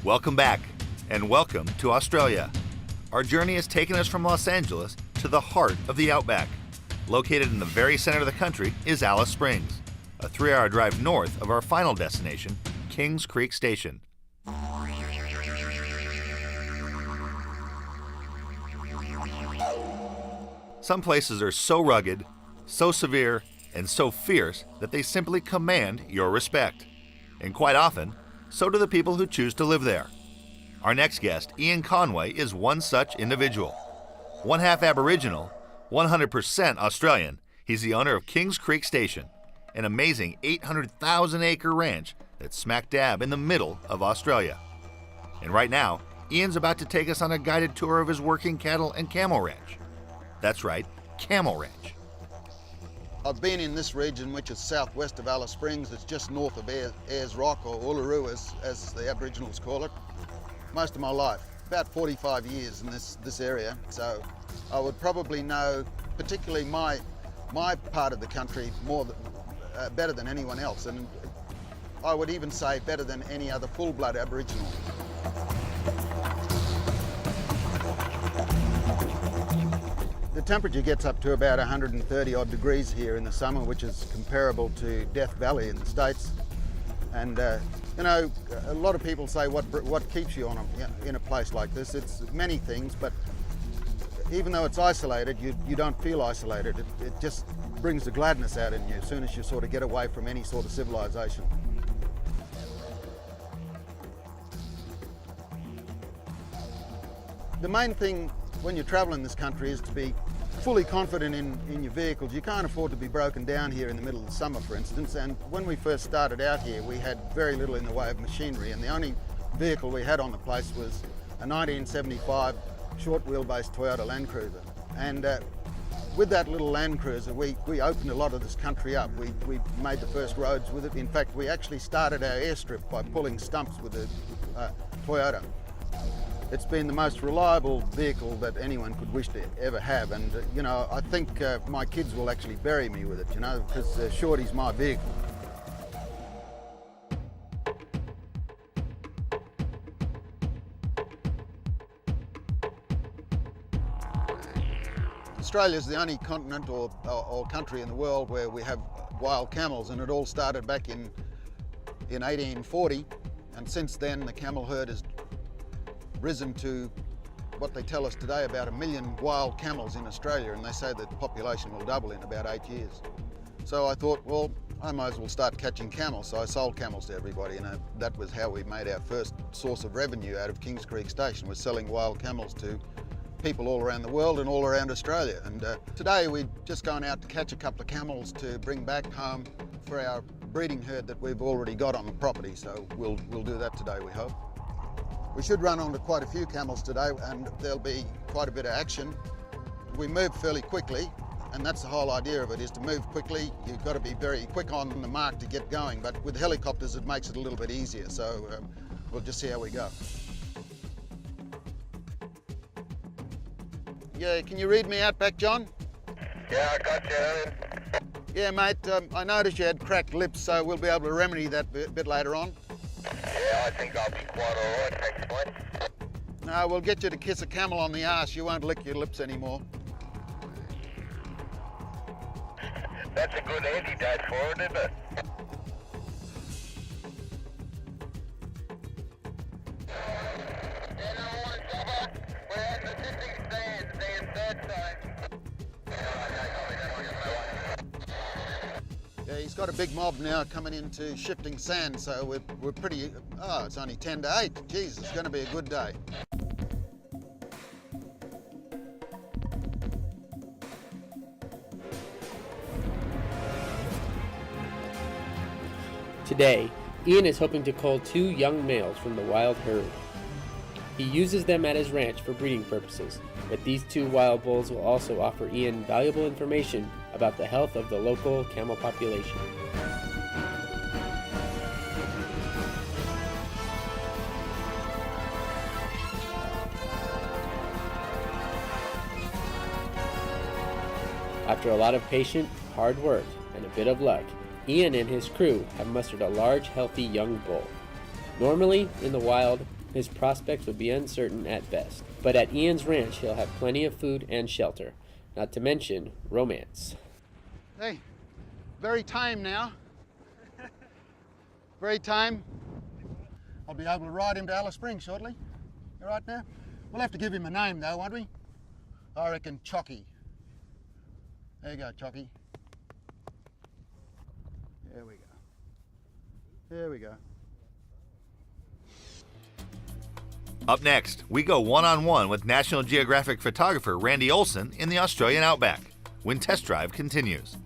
Welcome back, and welcome to Australia. Our journey has taken us from Los Angeles to the heart of the outback. Located in the very center of the country is Alice Springs, a 3-hour drive north of our final destination, Kings Creek Station. Some places are so rugged, so severe, and so fierce that they simply command your respect. And quite often, so do the people who choose to live there. Our next guest, Ian Conway, is one such individual. One half Aboriginal, 100% Australian, he's the owner of Kings Creek Station, an amazing 800,000-acre ranch that's smack dab in the middle of Australia. And right now, Ian's about to take us on a guided tour of his working cattle and camel ranch. That's right, Camel Ranch. I've been in this region, which is southwest of Alice Springs. It's just north of Ayers Rock, or Uluru as the Aboriginals call it, most of my life. About 45 years in this area. So I would probably know, particularly my part of the country, better than anyone else. And I would even say better than any other full-blood Aboriginal. The temperature gets up to about 130 odd degrees here in the summer, which is comparable to Death Valley in the States. And you know, a lot of people say what keeps you in a place like this. It's many things, but even though it's isolated, you don't feel isolated. It just brings the gladness out in you as soon as you sort of get away from any sort of civilization. The main thing when you travel in this country is to be fully confident in your vehicles. You can't afford to be broken down here in the middle of the summer, for instance. And when we first started out here, we had very little in the way of machinery, and the only vehicle we had on the place was a 1975 short wheelbase Toyota Land Cruiser. And with that little Land Cruiser, we opened a lot of this country up. We made the first roads with it. In fact, we actually started our airstrip by pulling stumps with the Toyota. It's been the most reliable vehicle that anyone could wish to ever have, and you know, I think my kids will actually bury me with it, you know, because Shorty's my vehicle. Australia's the only continent or country in the world where we have wild camels, and it all started back in 1840, and since then the camel herd has risen to what they tell us today, about 1 million wild camels in Australia, and they say that the population will double in about 8 years. So I thought, well, I might as well start catching camels. So I sold camels to everybody, and that was how we made our first source of revenue out of Kings Creek Station, was selling wild camels to people all around the world and all around Australia. And today we're just going out to catch a couple of camels to bring back home for our breeding herd that we've already got on the property. So we'll do that today, we hope. We should run onto quite a few camels today, and there'll be quite a bit of action. We move fairly quickly, and that's the whole idea of it, is to move quickly. You've got to be very quick on the mark to get going, but with helicopters it makes it a little bit easier, so we'll just see how we go. Yeah, can you read me out back, John? Yeah, I got you. Yeah, mate, I noticed you had cracked lips, so we'll be able to remedy that a bit later on. Yeah, I think I'll be quite all right, thanks, mate. No, we'll get you to kiss a camel on the arse. You won't lick your lips anymore. That's a good antidote for it, isn't it? We're at the sitting stand, third side. Yeah, he's got a big mob now coming into shifting sand, so we're pretty, it's only 10 to 8. Geez, it's going to be a good day. Today, Ian is hoping to cull 2 young males from the wild herd. He uses them at his ranch for breeding purposes, but these 2 wild bulls will also offer Ian valuable information about the health of the local camel population. After a lot of patient, hard work, and a bit of luck, Ian and his crew have mustered a large, healthy young bull. Normally, in the wild, his prospects would be uncertain at best. But at Ian's ranch, he'll have plenty of food and shelter, not to mention romance. Hey, very tame now. Very tame. I'll be able to ride him to Alice Springs shortly. You right now? We'll have to give him a name though, won't we? I reckon Chocky. There you go, Chocky. There we go. There we go. Up next, we go one-on-one with National Geographic photographer Randy Olson in the Australian outback when Test Drive continues.